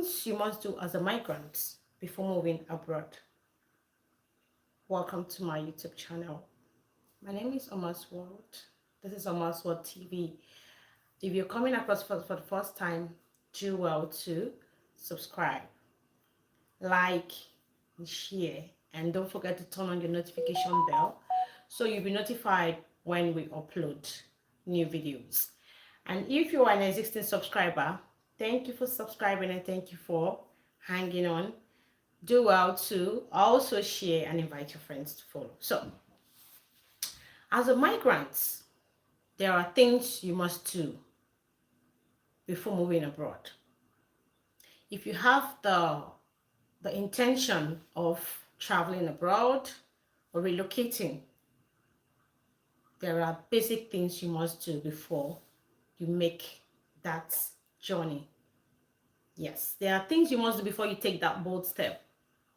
things you must do as a migrant before moving abroad. Welcome to my YouTube channel. My name is Oma's World. This is Oma's World TV. If you're coming across for the first time, do well to subscribe, like, and share, and don't forget to turn on your notification bell so you'll be notified when we upload new videos. And if you are an existing subscriber, thank you for subscribing and thank you for hanging on. Do well to also share and invite your friends to follow. So, as a migrant, there are things you must do before moving abroad. If you have the intention of traveling abroad or relocating, there are basic things you must do before you make that journey. Yes, there are things you must do before you take that bold step.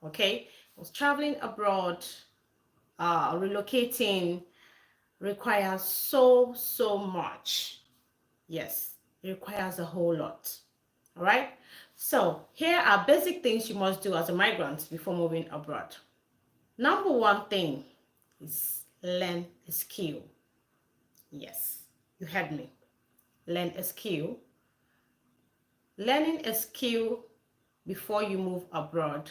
Okay, because traveling abroad, relocating requires so much. Yes, it requires a whole lot. All right, so here are basic things you must do as a migrant before moving abroad. Number one thing is learn a skill. Yes, you heard me. Learn a skill. Learning a skill before you move abroad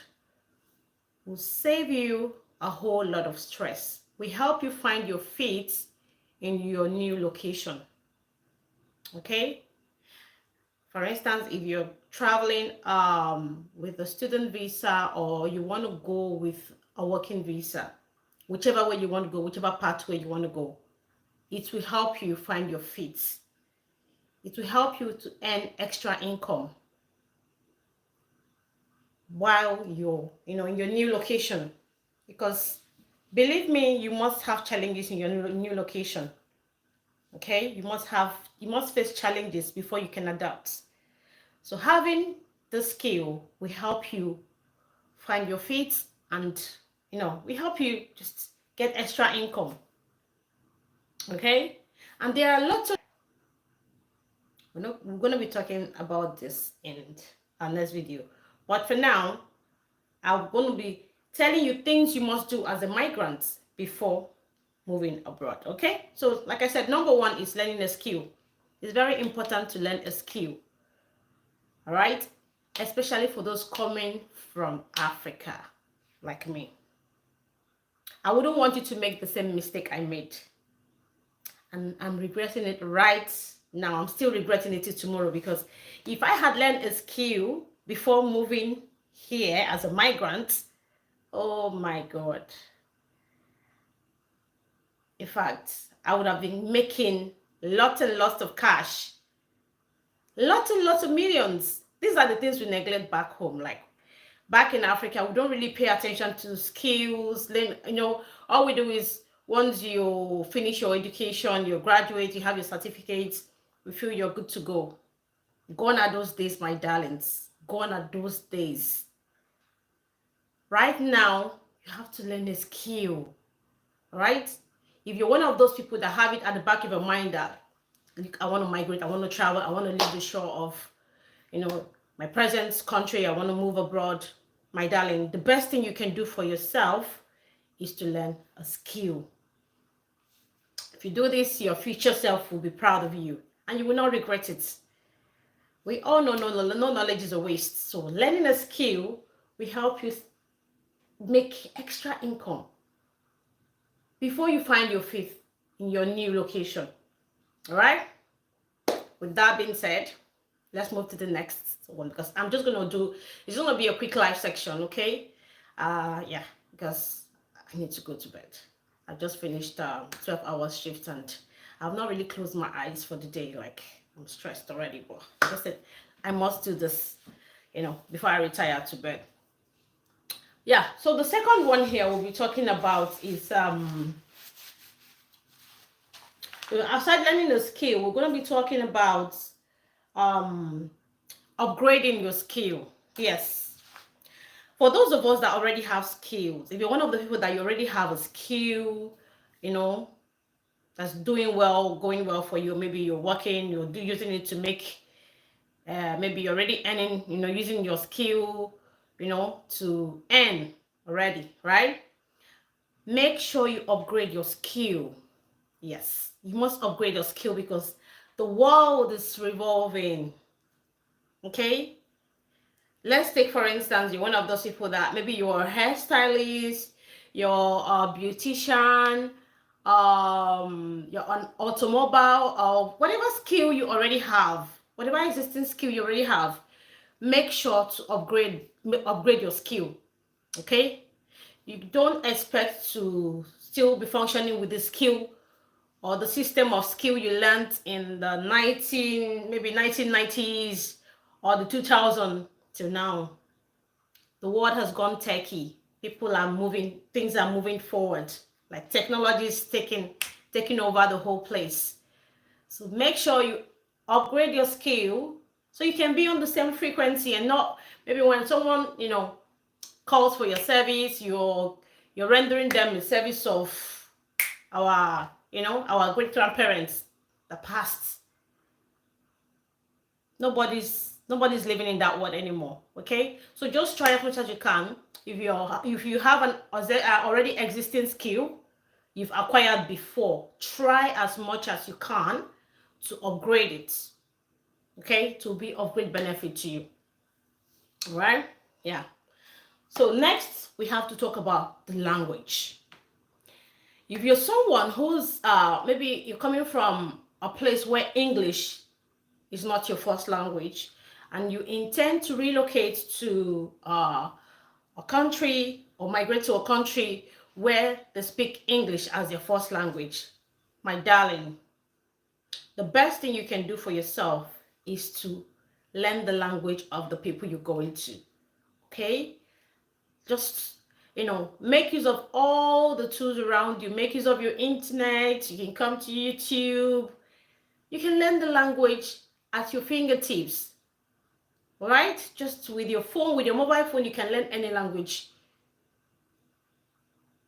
will save you a whole lot of stress. We help you find your feet in your new location. Okay? For instance, if you're traveling with a student visa or you want to go with a working visa, whichever way you want to go, whichever pathway you want to go, it will help you find your feet. It will help you to earn extra income while you're in your new location, because believe me, you must have challenges in your new location. Okay, you must face challenges before you can adapt. So having the skill will help you find your feet, and we help you just get extra income. Okay, and there are lots of we're going to be talking about this in our next video, but for now I'm going to be telling you things you must do as a migrant before moving abroad. Okay, so like I said, number one is learning a skill. It's very important to learn a skill. All right, especially for those coming from Africa like me. I wouldn't want you to make the same mistake I made, and I'm regretting it right now. I'm still regretting it till tomorrow, because if I had learned a skill before moving here as a migrant, oh my God. In fact, I would have been making lots and lots of cash. Lots and lots of millions. These are the things we neglect back home. Like back in Africa, we don't really pay attention to skills. All we do is once you finish your education, you graduate, you have your certificates, we feel you're good to go. Gone are those days, my darlings. Gone are those days. Right now, you have to learn a skill. Right? If you're one of those people that have it at the back of your mind that I want to migrate, I want to travel, I want to leave the shore of, my present country, I want to move abroad, my darling, the best thing you can do for yourself is to learn a skill. If you do this, your future self will be proud of you and you will not regret it. We all know no knowledge is a waste. So learning a skill will help you make extra income before you find your feet in your new location. All right, with that being said, let's move to the next one, because I'm just going to do, it's going to be a quick live section. Okay, yeah, because I need to go to bed. I just finished 12 hours shift and I've not really closed my eyes for the day. Like, I'm stressed already, but like I said, I must do this before I retire to bed. Yeah, so the second one here we'll be talking about is outside learning a skill, we're going to be talking about upgrading your skill. Yes, for those of us that already have skills, if you're one of the people that you already have a skill, that's doing well, going well for you, maybe you're working, you're using it to make maybe you're already earning, using your skill, to earn already, right? Make sure you upgrade your skill. Yes, you must upgrade your skill because the world is revolving. Okay? Let's take, for instance, you're one of those people that maybe you're a hairstylist, you're a beautician, you're an automobile, or whatever skill you already have, whatever existing skill you already have, make sure to upgrade your skill. Okay? You don't expect to still be functioning with the skill or the system of skill you learned in the 1990s or the 2000 till now. The world has gone techie. People are moving, things are moving forward. Like technology is taking over the whole place. So make sure you upgrade your skill so you can be on the same frequency and not maybe when someone, calls for your service, you're rendering them a service of our great grandparents, the past. Nobody's living in that world anymore. Okay, so just try as much as you can. If you have an already existing skill you've acquired before, try as much as you can to upgrade it. Okay, to be of great benefit to you. All right? Yeah. So next we have to talk about the language. If you're someone who's maybe you're coming from a place where English is not your first language and you intend to relocate to a country or migrate to a country where they speak English as their first language, my darling, the best thing you can do for yourself is to learn the language of the people you're going to. Okay? Just make use of all the tools around you. Make use of your internet. You can come to YouTube. You can learn the language at your fingertips. All right? Just with your phone, with your mobile phone, you can learn any language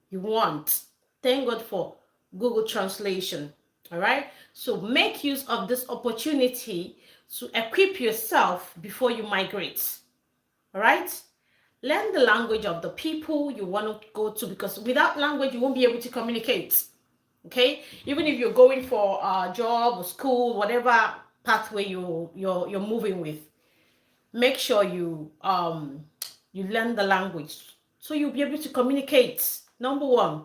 you want. Thank God for Google Translation. All right? So make use of this opportunity to equip yourself before you migrate. All right? Learn the language of the people you want to go to, because without language, you won't be able to communicate. Okay? Even if you're going for a job or school, whatever pathway you're moving with, make sure you learn the language so you'll be able to communicate. Number one,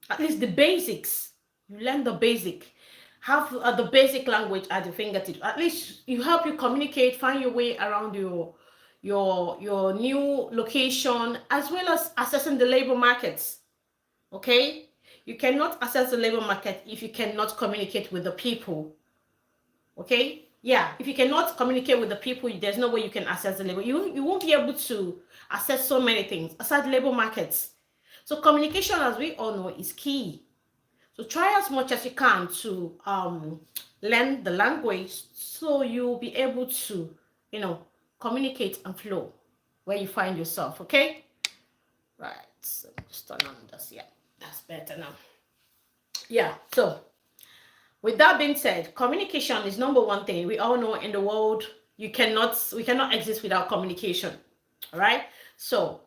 at least the basics. You learn the basic. Have the basic language at your fingertips. At least you help you communicate, find your way around your new location, as well as assessing the labor markets. Okay, you cannot assess the labor market if you cannot communicate with the people. Okay, yeah, if you cannot communicate with the people, there's no way you can assess the labor. You won't be able to assess so many things, assess labor markets. So communication, as we all know, is key. So try as much as you can to learn the language so you'll be able to communicate and flow where you find yourself. Okay, right, so just turn on this. Yeah, that's better now. Yeah, so with that being said, communication is number one thing. We all know in the world we cannot exist without communication. All right, so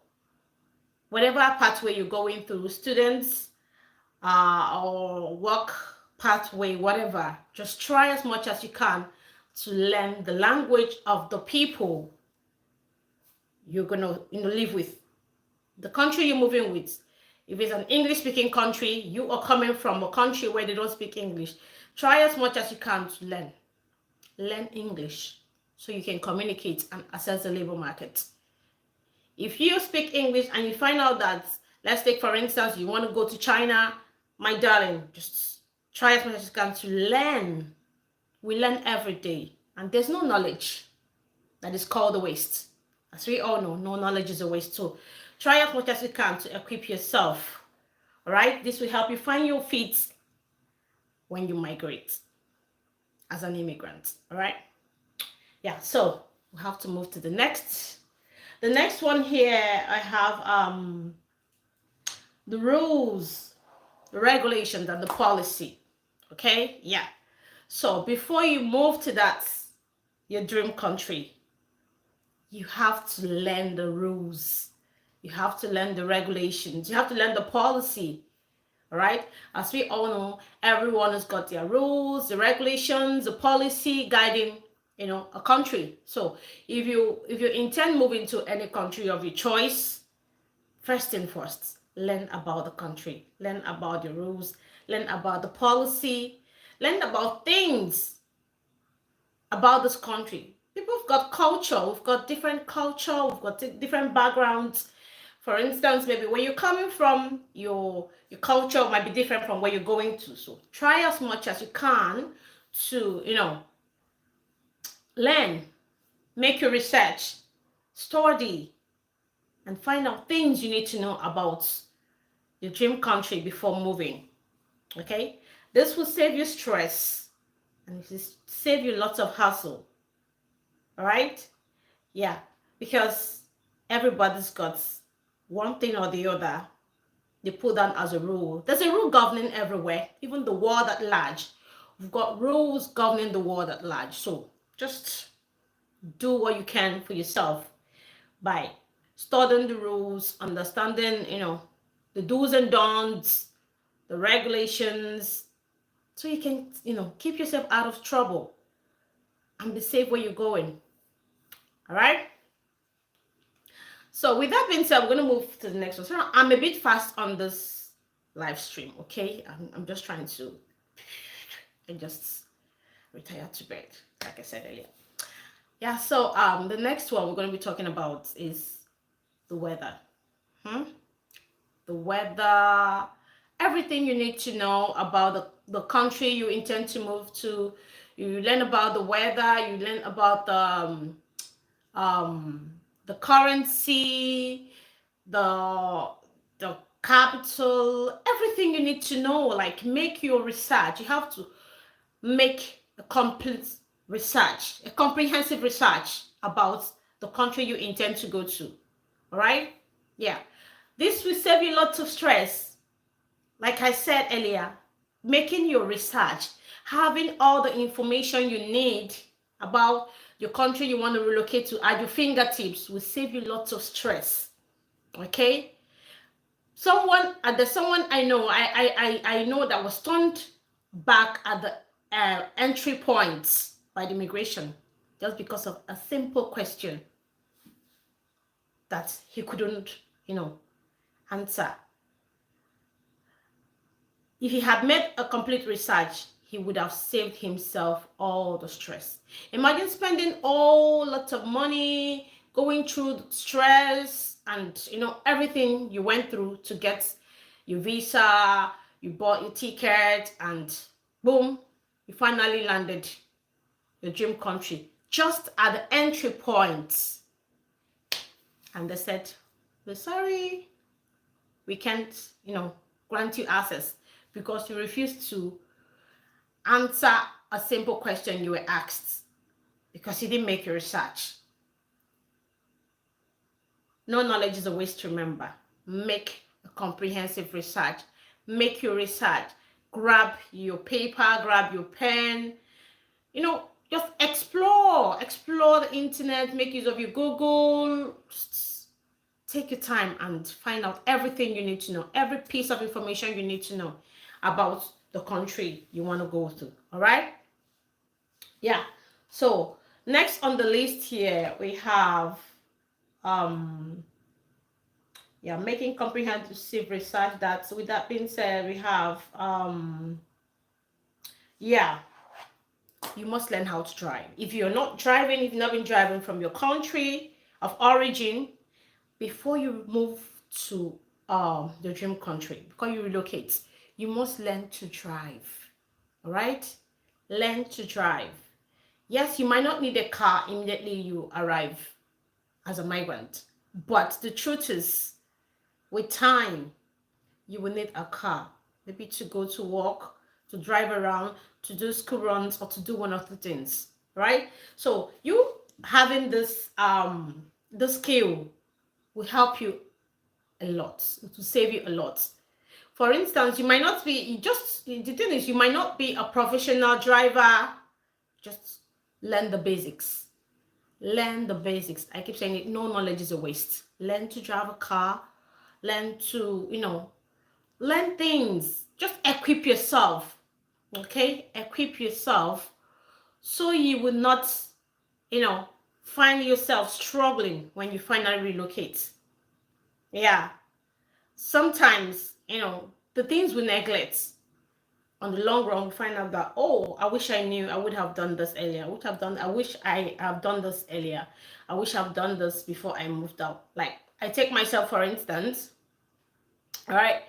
whatever pathway you're going through, students or work pathway, whatever, just try as much as you can to learn the language of the people you're gonna live with, the country you're moving with. If it's an English speaking country, you are coming from a country where they don't speak English, try as much as you can to learn English so you can communicate and access the labor market. If you speak English and you find out that, let's take for instance, you want to go to China, my darling, just try as much as you can to learn. We learn every day, and there's no knowledge that is called a waste. As we all know, no knowledge is a waste. So try as much as you can to equip yourself. All right, this will help you find your feet when you migrate as an immigrant. All right, yeah, so we have to move to the next one here. I have the rules, the regulations, and the policy. Okay, yeah. So before you move to that, your dream country, you have to learn the rules. You have to learn the regulations. You have to learn the policy. All right. As we all know, everyone has got their rules, the regulations, the policy guiding, a country. So if you intend moving to any country of your choice, first thing first, learn about the country, learn about the rules, learn about the policy, learn about things about this country. People have got culture, we've got different culture, we've got different backgrounds. For instance, maybe where you're coming from, your culture might be different from where you're going to. So try as much as you can to, learn, make your research, study, and find out things you need to know about your dream country before moving. Okay? This will save you stress and it will save you lots of hassle. All right? Yeah, because everybody's got one thing or the other they put down as a rule. There's a rule governing everywhere, even the world at large. We've got rules governing the world at large. So just do what you can for yourself by studying the rules, understanding, the do's and don'ts, the regulations, so you can, keep yourself out of trouble and be safe where you're going. All right? So with that being said, we're going to move to the next one. So I'm a bit fast on this live stream, okay? I'm just trying to, I just retired to bed, like I said earlier. Yeah, so the next one we're going to be talking about is the weather. The weather, everything you need to know about the country you intend to move to. You learn about the weather, you learn about the currency, the capital, everything you need to know. Like, make your research. You have to make a complete research, a comprehensive research about the country you intend to go to. All right? Yeah. This will save you lots of stress. Like I said earlier, making your research, having all the information you need about your country you want to relocate to at your fingertips will save you lots of stress. Okay? There's someone I know, I know that was turned back at the entry points by the immigration just because of a simple question that he couldn't, answer. If he had made a complete research, he would have saved himself all the stress. Imagine spending lots of money, going through stress and, everything you went through to get your visa, you bought your ticket, and boom, you finally landed your dream country just at the entry point. And they said, we're sorry, we can't, grant you access because you refused to answer a simple question you were asked because you didn't make your research. No knowledge is a waste to remember. Make a comprehensive research. Make your research. Grab your paper, grab your pen. Just explore the internet, make use of your Google. Just take your time and find out everything you need to know, every piece of information you need to know about the country you want to go to. All right? Yeah. So next on the list here, we have making comprehensive research. That, with that being said, we have you must learn how to drive. If you're not driving, if you've not been driving from your country of origin, before you move to the dream country, before you relocate, you must learn to drive. All right? Learn to drive. Yes, you might not need a car immediately you arrive as a migrant, but the truth is, with time, you will need a car, maybe to go to work, to drive around, to do school runs, or to do one of the things, right? So you having this skill will help you a lot. It will save you a lot. For instance, you might not be, the thing is, you might not be a professional driver. Just learn the basics. Learn the basics. I keep saying it, no knowledge is a waste. Learn to drive a car, learn to, learn things. Just equip yourself, okay? Equip yourself so you will not, find yourself struggling when you finally relocate. Yeah. Sometimes, the things we neglect, on the long run, we find out that, oh, I wish I knew, I would have done this earlier. I wish I have done this earlier. I wish I've done this before I moved out. Like, I take myself, for instance, all right?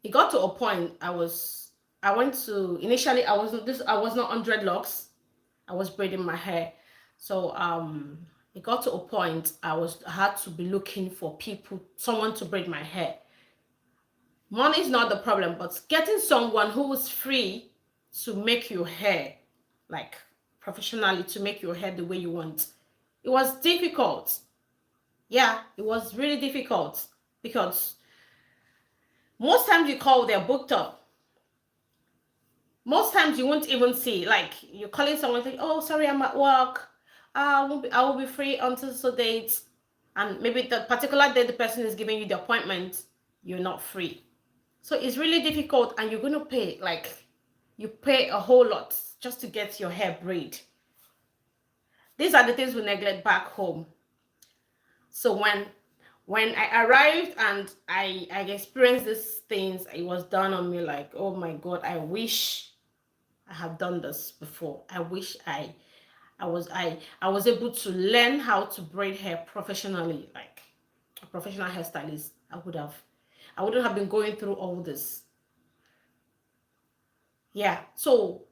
It got to a point, initially, I was not on dreadlocks. I was braiding my hair. So, it got to a point, I had to be looking for someone to braid my hair. Money is not the problem, but getting someone who is free to make your hair, like professionally, to make your hair the way you want, it was difficult. Yeah, it was really difficult because most times you call, they're booked up. Most times you won't even see, like, you're calling someone, think, oh, sorry, I'm at work. I will be free until so date. And maybe the particular day the person is giving you the appointment, you're not free. So it's really difficult, and you're going to pay, like, you pay a whole lot just to get your hair braid. These are the things we neglect back home. So when I arrived and I experienced these things, it was done on me like, oh my God, I wish I had done this before. I wish I was able to learn how to braid hair professionally, like a professional hairstylist. I wouldn't have been going through all this. Yeah, so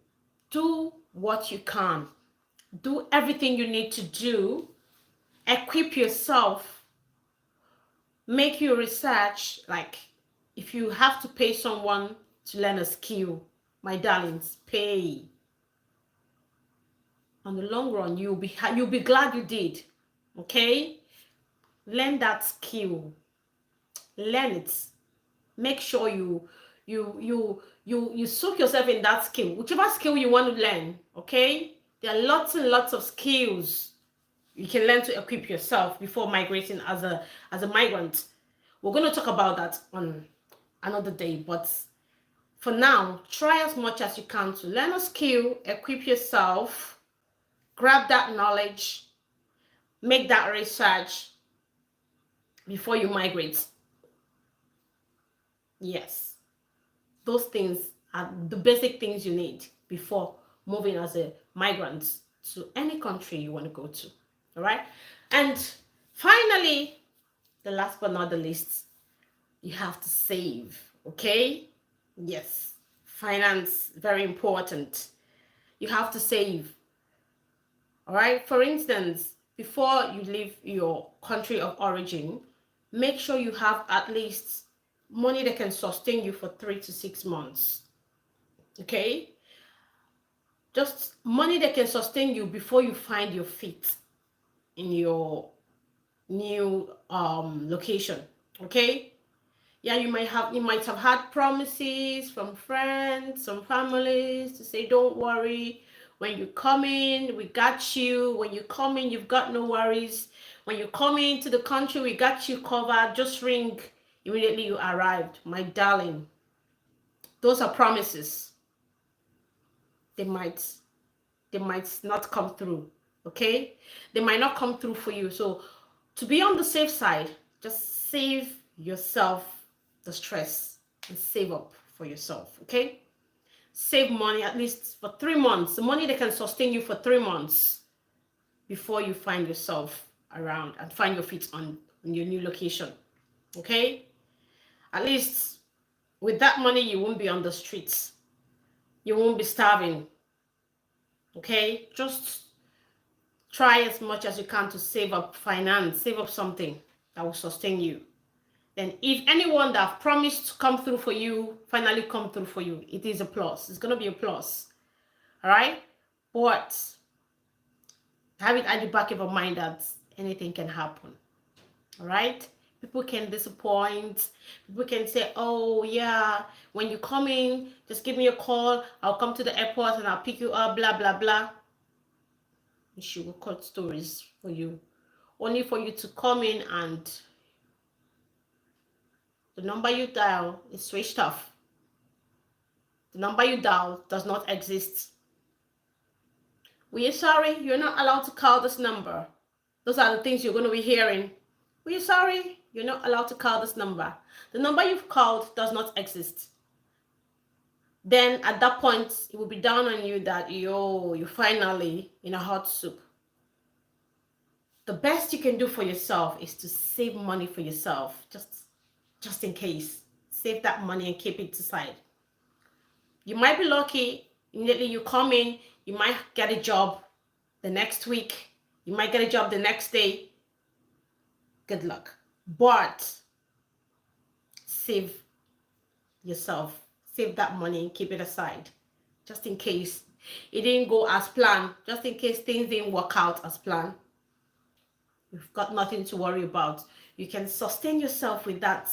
do what you can. Do everything you need to do. Equip yourself. Make your research. Like, if you have to pay someone to learn a skill, my darlings, pay. On the long run, you'll be glad you did. Okay? Learn that skill. Learn it. Make sure you soak yourself in that skill, whichever skill you want to learn. Okay, there are lots and lots of skills you can learn to equip yourself before migrating as a migrant. We're going to talk about that on another day, but for now, try as much as you can to learn a skill, equip yourself, grab that knowledge, make that research before you migrate. Yes, those things are the basic things you need before moving as a migrant to any country you want to go to. All right. And finally, the last but not the least, you have to save. Okay. Yes. Finance, very important. You have to save. All right. For instance, before you leave your country of origin, make sure you have at least money that can sustain you for 3 to 6 months. Okay? Just money that can sustain you before you find your feet in your new location. Okay? Yeah, you might have had promises from friends, some families to say, don't worry. When you come in, we got you. When you come in, you've got no worries. When you come into the country, we got you covered. Just ring immediately you arrived. My darling, those are promises. They might not come through. Okay? They might not come through for you. So to be on the safe side, just save yourself the stress and save up for yourself. Okay? Save money at least for 3 months. The money that can sustain you for 3 months before you find yourself around and find your feet on your new location. Okay? At least with that money, you won't be on the streets. You won't be starving. Okay? Just try as much as you can to save up finance, save up something that will sustain you. Then if anyone that promised to come through for you finally come through for you, it is a plus. It's going to be a plus. All right? But have it at the back of your mind that anything can happen. All right? People can disappoint. People can say, oh, yeah, when you come in, just give me a call. I'll come to the airport and I'll pick you up, blah, blah, blah. You sugarcoat stories for you, only for you to come in and the number you dial is switched off. The number you dial does not exist. We are sorry, you're not allowed to call this number. Those are the things you're going to be hearing. We are sorry, you're not allowed to call this number. The number you've called does not exist. Then at that point, it will be down on you that you're finally in a hot soup. The best you can do for yourself is to save money for yourself, just in case. Save that money and keep it aside. You might be lucky, immediately you come in, you might get a job the next week, you might get a job the next day. Good luck. But save yourself, save that money and keep it aside, just in case it didn't go as planned, just in case things didn't work out as planned. You've got nothing to worry about. You can sustain yourself with that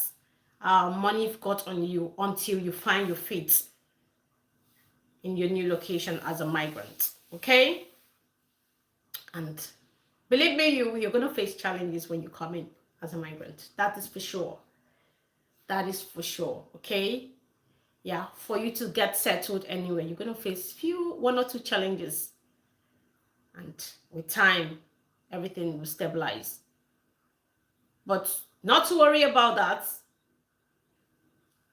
money you've got on you until you find your feet in your new location as a migrant. Okay? And believe me, you're going to face challenges when you come in as a migrant. That is for sure. That is for sure. Okay? Yeah, for you to get settled anyway, you're going to face one or two challenges. And with time, everything will stabilize. But not to worry about that.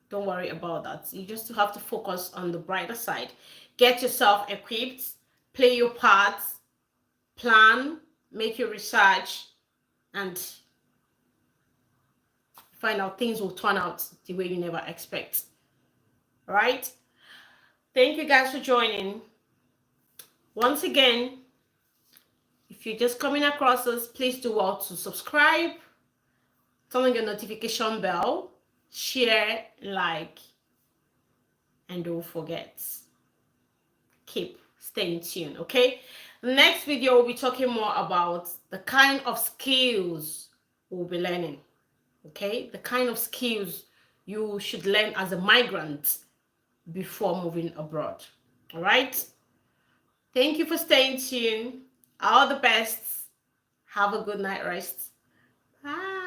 Don't worry about that. You just have to focus on the brighter side. Get yourself equipped, play your part, plan, make your research, and find out things will turn out the way you never expect. All right? Thank you guys for joining. Once again, if you're just coming across us, please do well to subscribe, turn on your notification bell, share, like, and don't forget, keep staying tuned, okay? The next video, we'll be talking more about the kind of skills we'll be learning, okay? The kind of skills you should learn as a migrant before moving abroad, all right? Thank you for staying tuned. All the best. Have a good night rest. Bye.